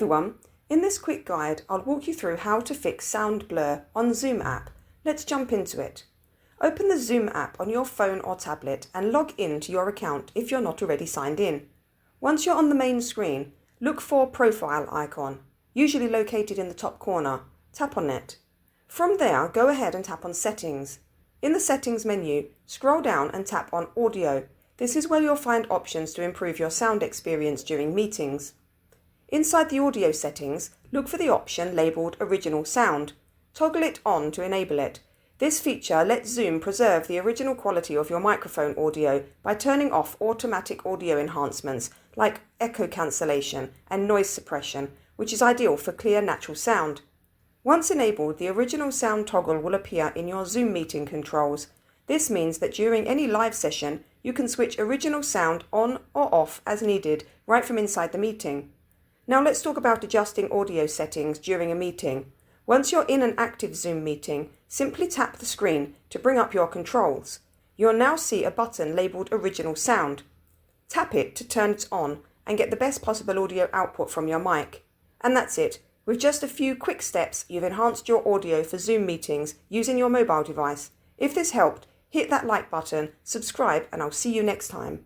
everyone, in this quick guide I'll walk you through how to fix sound blur on Zoom app. Let's jump into it. Open the Zoom app on your phone or tablet and log in to your account if you're not already signed in. Once you're on the main screen, look for Profile icon, usually located in the top corner. Tap on it. From there, go ahead and tap on Settings. In the Settings menu, scroll down and tap on Audio. This is where you'll find options to improve your sound experience during meetings. Inside the audio settings, look for the option labelled Original Sound. Toggle it on to enable it. This feature lets Zoom preserve the original quality of your microphone audio by turning off automatic audio enhancements like echo cancellation and noise suppression, which is ideal for clear natural sound. Once enabled, the original sound toggle will appear in your Zoom meeting controls. This means that during any live session, you can switch original sound on or off as needed right from inside the meeting. Now let's talk about adjusting audio settings during a meeting. Once you're in an active Zoom meeting, simply tap the screen to bring up your controls. You'll now see a button labelled Original Sound. Tap it to turn it on and get the best possible audio output from your mic. And that's it. With just a few quick steps, you've enhanced your audio for Zoom meetings using your mobile device. If this helped, hit that like button, subscribe, and I'll see you next time.